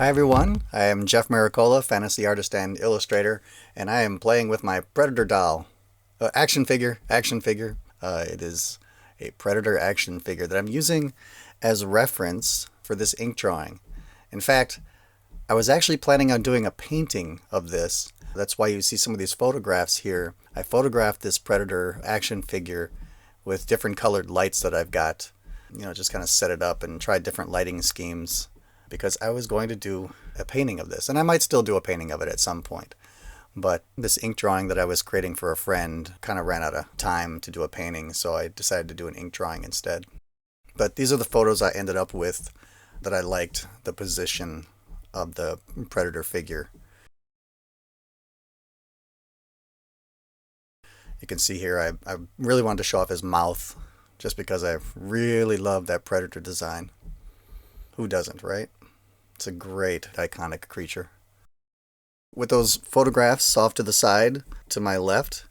Hi everyone, I am Jeff Miracola, fantasy artist and illustrator, and I am playing with my Predator doll. Action figure. It is a Predator action figure that I'm using as reference for this ink drawing. In fact, I was actually planning on doing a painting of this. That's why you see some of these photographs here. I photographed this Predator action figure with different colored lights that I've got. Just kind of set it up and tried different lighting schemes, because I was going to do a painting of this, and I might still do a painting of it at some point. But this ink drawing that I was creating for a friend kind of ran out of time to do a painting, so I decided to do an ink drawing instead. But these are the photos I ended up with that I liked the position of the Predator figure. You can see here I really wanted to show off his mouth just because I really love that Predator design. Who doesn't, right? It's a great, iconic creature. With those photographs off to the side, to my left,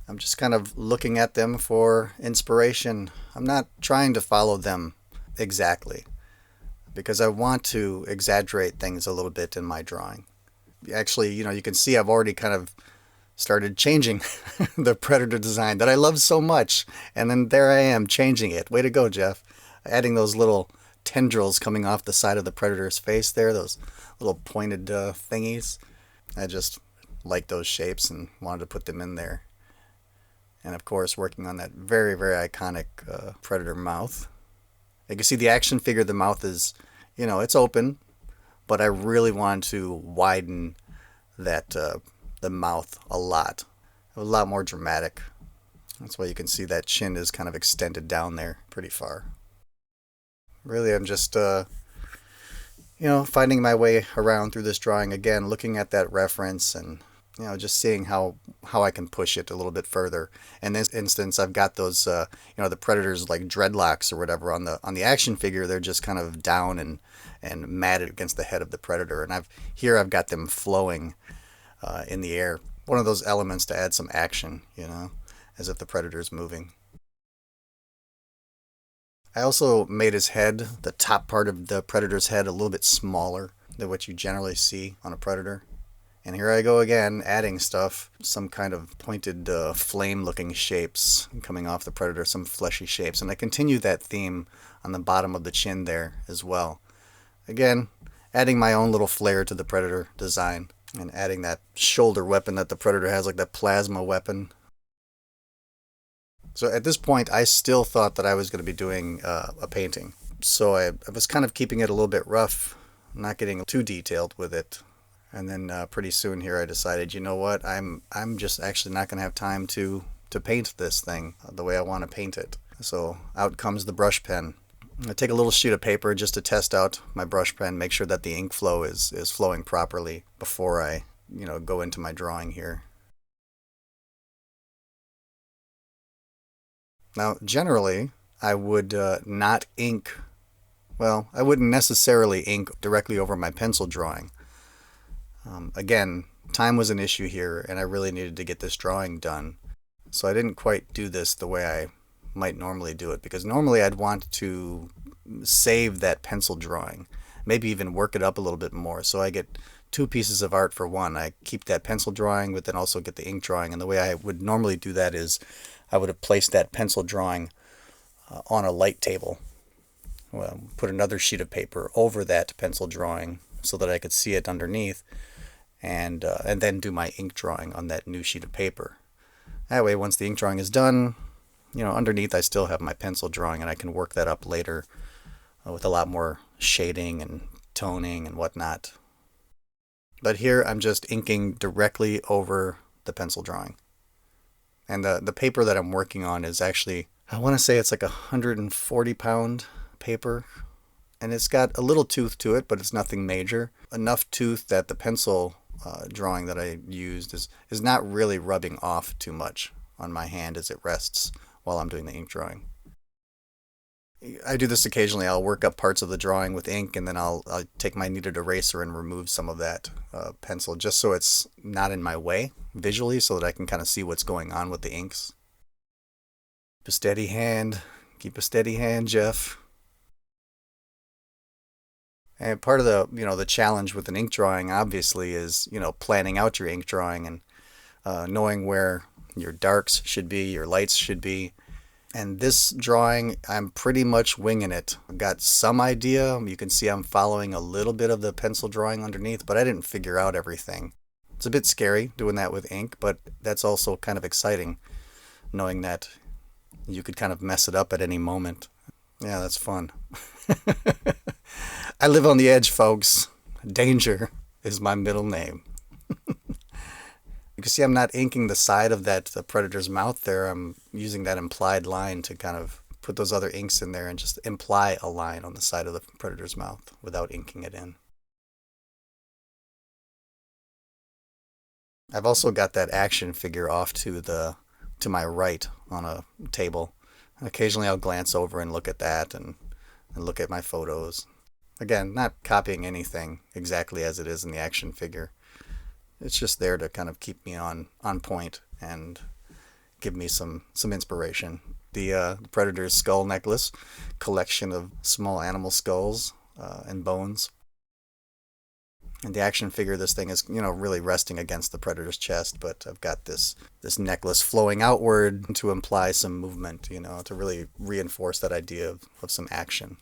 I'm just kind of looking at them for inspiration. I'm not trying to follow them exactly, because I want to exaggerate things a little bit in my drawing. Actually, you can see I've already kind of started changing the Predator design that I love so much, and then there I am changing it. Way to go, Jeff. Adding those little tendrils coming off the side of the Predator's face there, those little pointed thingies. I just like those shapes and wanted to put them in there. And of course, working on that very, very iconic Predator mouth. You can see the action figure, the mouth is, it's open, but I really wanted to widen that the mouth a lot more dramatic. That's why you can see that chin is kind of extended down there pretty far. Really, I'm just, finding my way around through this drawing again, looking at that reference and, just seeing how I can push it a little bit further. In this instance, I've got those, the Predator's like dreadlocks or whatever on the action figure. They're just kind of down and matted against the head of the Predator. And I've got them flowing in the air. One of those elements to add some action, as if the Predator's moving. I also made his head, the top part of the Predator's head, a little bit smaller than what you generally see on a Predator. And here I go again, adding stuff, some kind of pointed flame-looking shapes coming off the Predator, some fleshy shapes. And I continue that theme on the bottom of the chin there as well. Again, adding my own little flair to the Predator design and adding that shoulder weapon that the Predator has, like that plasma weapon. So at this point, I still thought that I was going to be doing a painting. So I was kind of keeping it a little bit rough, not getting too detailed with it. And then pretty soon here I decided, you know what, I'm just actually not going to have time to paint this thing the way I want to paint it. So out comes the brush pen. I take a little sheet of paper just to test out my brush pen, make sure that the ink flow is flowing properly before I go into my drawing here. Now, generally, I would not ink, I wouldn't necessarily ink directly over my pencil drawing. Again, time was an issue here, and I really needed to get this drawing done. So I didn't quite do this the way I might normally do it, because normally I'd want to save that pencil drawing, maybe even work it up a little bit more, so I get two pieces of art for one. I keep that pencil drawing, but then also get the ink drawing. And the way I would normally do that is I would have placed that pencil drawing on a light table. Put another sheet of paper over that pencil drawing so that I could see it underneath, and then do my ink drawing on that new sheet of paper. That way, once the ink drawing is done, underneath I still have my pencil drawing, and I can work that up later with a lot more shading and toning and whatnot. But here I'm just inking directly over the pencil drawing. And the paper that I'm working on is actually, I want to say it's like 140-pound paper. And it's got a little tooth to it, but it's nothing major. Enough tooth that the pencil drawing that I used is not really rubbing off too much on my hand as it rests while I'm doing the ink drawing. I do this occasionally. I'll work up parts of the drawing with ink, and then I'll take my kneaded eraser and remove some of that pencil, just so it's not in my way visually, so that I can kind of see what's going on with the inks. Keep a steady hand. Keep a steady hand, Jeff. And part of the challenge with an ink drawing obviously is, planning out your ink drawing and knowing where your darks should be, your lights should be. And this drawing, I'm pretty much winging it. I've got some idea. You can see I'm following a little bit of the pencil drawing underneath, but I didn't figure out everything. It's a bit scary doing that with ink, but that's also kind of exciting, knowing that you could kind of mess it up at any moment. Yeah, that's fun. I live on the edge, folks. Danger is my middle name. You can see I'm not inking the side of the predator's mouth there. I'm using that implied line to kind of put those other inks in there and just imply a line on the side of the predator's mouth without inking it in. I've also got that action figure off to my right on a table. And occasionally I'll glance over and look at that and look at my photos. Again, not copying anything exactly as it is in the action figure. It's just there to kind of keep me on point and give me some inspiration. The Predator's skull necklace, collection of small animal skulls and bones. And the action figure, this thing is, really resting against the Predator's chest, but I've got this necklace flowing outward to imply some movement, to really reinforce that idea of some action.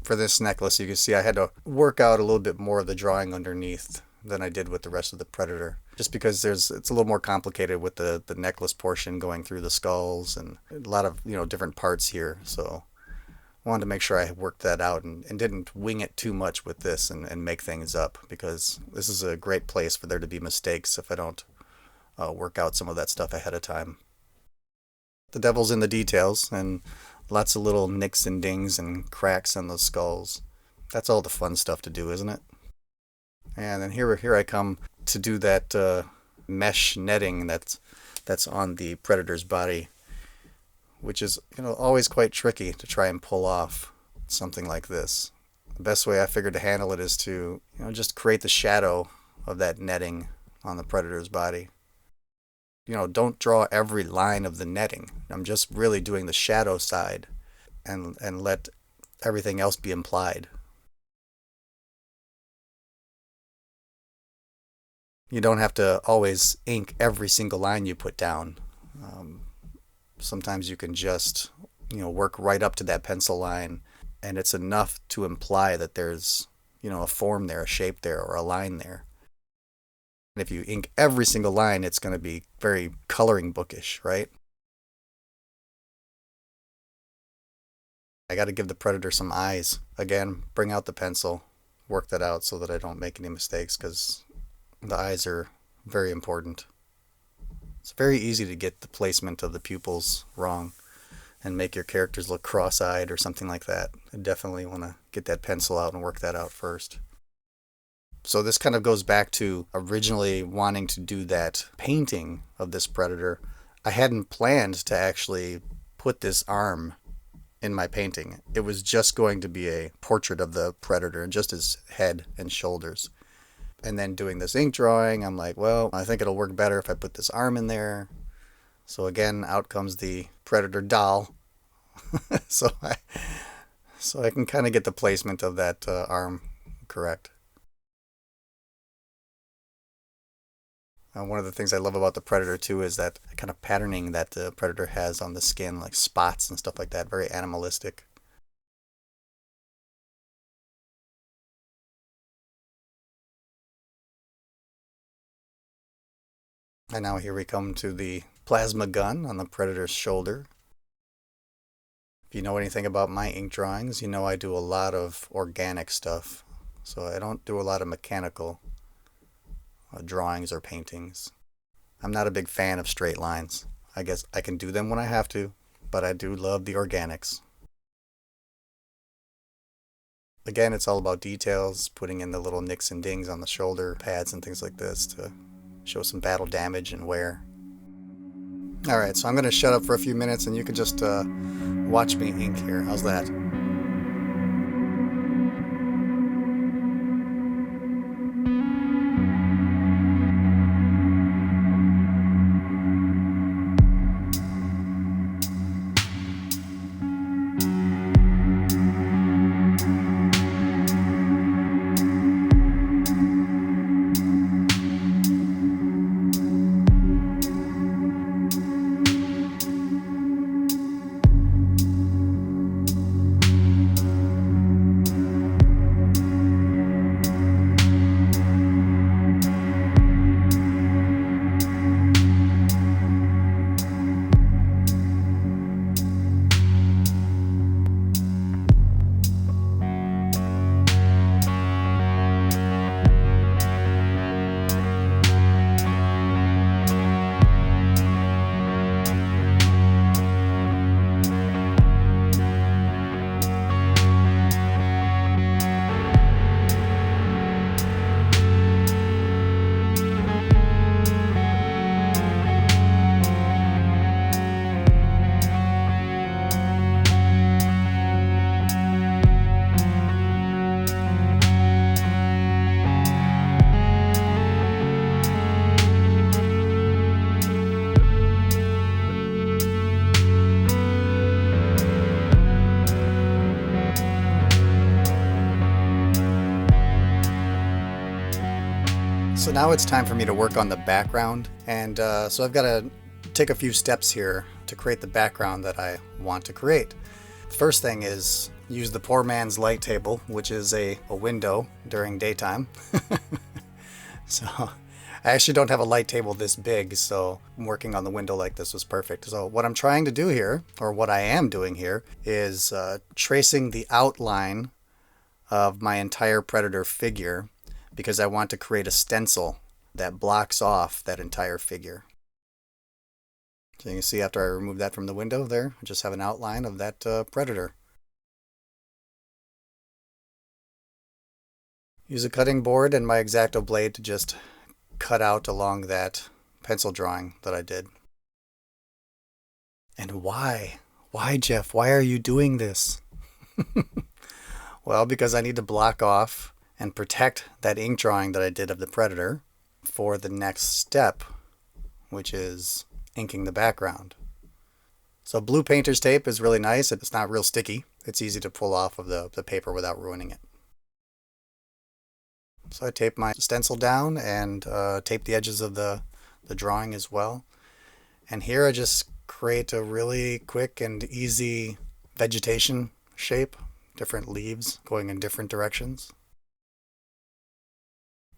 For this necklace, you can see I had to work out a little bit more of the drawing underneath than I did with the rest of the Predator, just because it's a little more complicated with the necklace portion going through the skulls and a lot of different parts here. So I wanted to make sure I worked that out and didn't wing it too much with this and make things up, because this is a great place for there to be mistakes if I don't work out some of that stuff ahead of time. The devil's in the details, and lots of little nicks and dings and cracks on those skulls. That's all the fun stuff to do, isn't it? And then here I come to do that mesh netting that's on the Predator's body, which is always quite tricky to try and pull off something like this. The best way I figured to handle it is to just create the shadow of that netting on the Predator's body. Don't draw every line of the netting. I'm just really doing the shadow side and let everything else be implied. You don't have to always ink every single line you put down. Sometimes you can just, work right up to that pencil line, and it's enough to imply that there's, a form there, a shape there, or a line there. And if you ink every single line, it's going to be very coloring bookish, right? I got to give the Predator some eyes. Again, bring out the pencil, work that out so that I don't make any mistakes, because the eyes are very important. It's very easy to get the placement of the pupils wrong and make your characters look cross-eyed or something like that. I definitely want to get that pencil out and work that out first. So this kind of goes back to originally wanting to do that painting of this Predator. I hadn't planned to actually put this arm in my painting. It was just going to be a portrait of the Predator and just his head and shoulders. And then doing this ink drawing, I'm like, well, I think it'll work better if I put this arm in there. So again, out comes the Predator doll. so I can kind of get the placement of that arm correct. One of the things I love about the Predator too is that kind of patterning that the Predator has on the skin, like spots and stuff like that, very animalistic. And now here we come to the plasma gun on the Predator's shoulder. If you know anything about my ink drawings, you know I do a lot of organic stuff. So I don't do a lot of mechanical drawings or paintings. I'm not a big fan of straight lines. I guess I can do them when I have to, but I do love the organics. Again, it's all about details, putting in the little nicks and dings on the shoulder pads and things like this to show some battle damage and wear. Alright, so I'm going to shut up for a few minutes and you can just watch me ink here. How's that? So now it's time for me to work on the background, and so I've got to take a few steps here to create the background that I want to create. First thing is use the poor man's light table, which is a window during daytime. So I actually don't have a light table this big, so working on the window like this was perfect. So what I'm trying to do here, or what I am doing here, is tracing the outline of my entire predator figure, because I want to create a stencil that blocks off that entire figure. So you can see after I remove that from the window there, I just have an outline of that predator. Use a cutting board and my X-Acto blade to just cut out along that pencil drawing that I did. And why? Why, Jeff? Why are you doing this? Well, because I need to block off and protect that ink drawing that I did of the predator for the next step, which is inking the background. So blue painter's tape is really nice. It's not real sticky. It's easy to pull off of the paper without ruining it. So I tape my stencil down and tape the edges of the drawing as well. And here I just create a really quick and easy vegetation shape, different leaves going in different directions.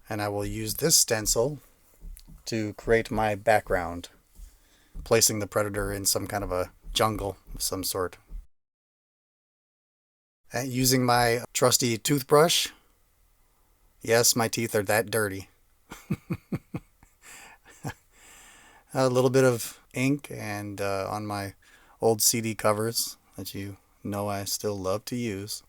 And I will use this stencil to create my background, placing the predator in some kind of a jungle of some sort. And using my trusty toothbrush. Yes, my teeth are that dirty. A little bit of ink and on my old CD covers that you know I still love to use.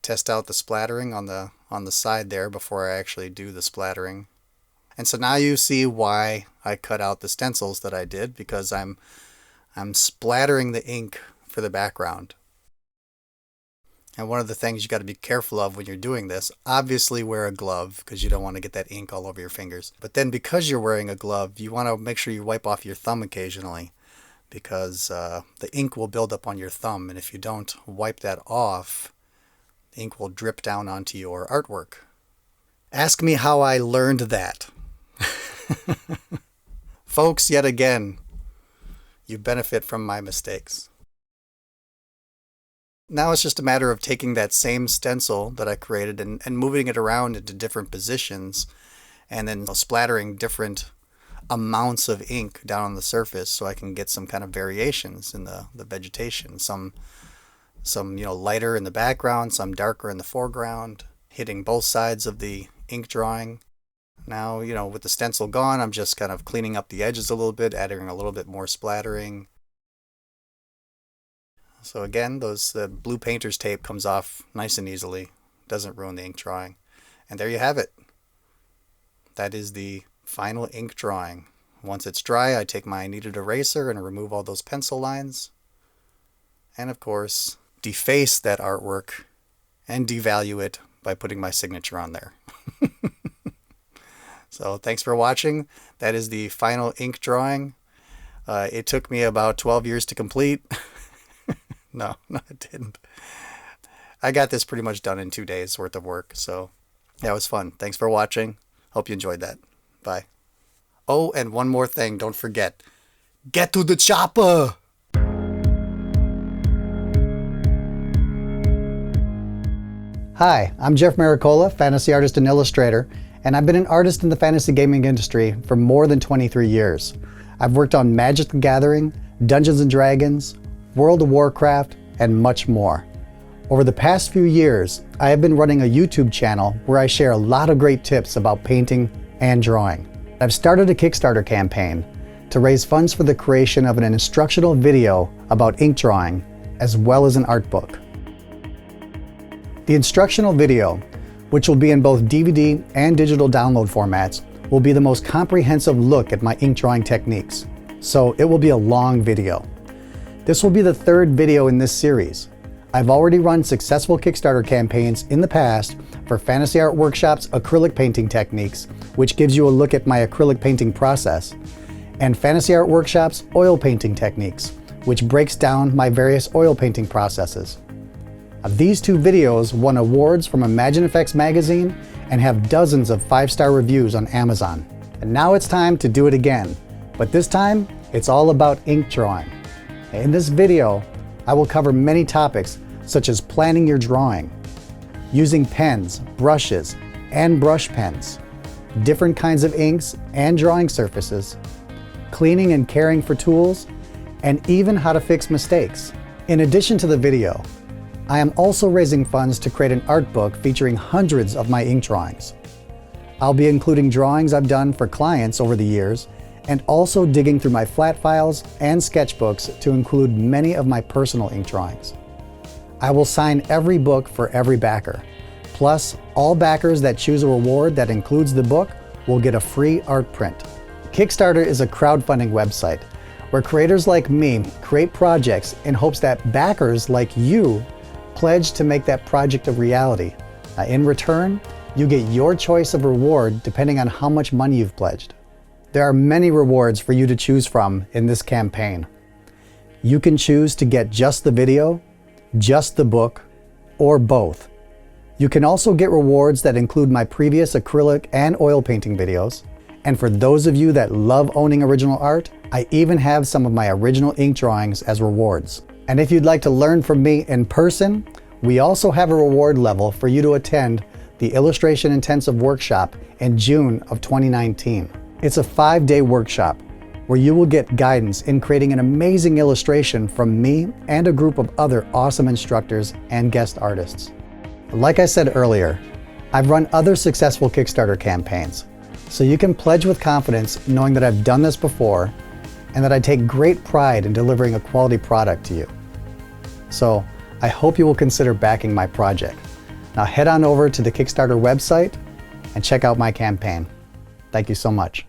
Test out the splattering on the side there before I actually do the splattering. And so now you see why I cut out the stencils that I did, because I'm splattering the ink for the background. And one of the things you got to be careful of when you're doing this, obviously wear a glove because you don't want to get that ink all over your fingers. But then because you're wearing a glove, you want to make sure you wipe off your thumb occasionally, because the ink will build up on your thumb, and if you don't wipe that off, the ink will drip down onto your artwork. Ask me how I learned that. Folks, yet again, you benefit from my mistakes. Now it's just a matter of taking that same stencil that I created and moving it around into different positions, and then splattering different amounts of ink down on the surface so I can get some kind of variations in the vegetation. Some lighter in the background, some darker in the foreground, hitting both sides of the ink drawing. Now, with the stencil gone, I'm just kind of cleaning up the edges a little bit, adding a little bit more splattering. So again, the blue painter's tape comes off nice and easily. Doesn't ruin the ink drawing. And there you have it. That is the final ink drawing. Once it's dry, I take my kneaded eraser and remove all those pencil lines. And of course, deface that artwork and devalue it by putting my signature on there. So thanks for watching. That is the final ink drawing. It took me about 12 years to complete. No, it didn't. I got this pretty much done in 2 days worth of work. So yeah, it was fun. Thanks for watching. Hope you enjoyed that. Bye. Oh, and one more thing. Don't forget. Get to the chopper! Hi, I'm Jeff Miracola, fantasy artist and illustrator, and I've been an artist in the fantasy gaming industry for more than 23 years. I've worked on Magic the Gathering, Dungeons & Dragons, World of Warcraft, and much more. Over the past few years, I have been running a YouTube channel where I share a lot of great tips about painting and drawing. I've started a Kickstarter campaign to raise funds for the creation of an instructional video about ink drawing, as well as an art book. The instructional video, which will be in both DVD and digital download formats, will be the most comprehensive look at my ink drawing techniques, so it will be a long video. This will be the third video in this series. I've already run successful Kickstarter campaigns in the past for Fantasy Art Workshop's acrylic painting techniques, which gives you a look at my acrylic painting process, and Fantasy Art Workshop's oil painting techniques, which breaks down my various oil painting processes. These 2 videos won awards from ImagineFX magazine and have dozens of 5-star reviews on Amazon. And now it's time to do it again, but this time it's all about ink drawing. In this video, I will cover many topics such as planning your drawing, using pens, brushes, and brush pens, different kinds of inks and drawing surfaces, cleaning and caring for tools, and even how to fix mistakes. In addition to the video, I am also raising funds to create an art book featuring hundreds of my ink drawings. I'll be including drawings I've done for clients over the years, and also digging through my flat files and sketchbooks to include many of my personal ink drawings. I will sign every book for every backer. Plus, all backers that choose a reward that includes the book will get a free art print. Kickstarter is a crowdfunding website where creators like me create projects in hopes that backers like you pledge to make that project a reality. In return, you get your choice of reward depending on how much money you've pledged. There are many rewards for you to choose from in this campaign. You can choose to get just the video, just the book, or both. You can also get rewards that include my previous acrylic and oil painting videos. And for those of you that love owning original art, I even have some of my original ink drawings as rewards. And if you'd like to learn from me in person, we also have a reward level for you to attend the Illustration Intensive Workshop in June of 2019. It's a 5-day workshop where you will get guidance in creating an amazing illustration from me and a group of other awesome instructors and guest artists. Like I said earlier, I've run other successful Kickstarter campaigns, so you can pledge with confidence knowing that I've done this before and that I take great pride in delivering a quality product to you. So I hope you will consider backing my project. Now head on over to the Kickstarter website and check out my campaign. Thank you so much.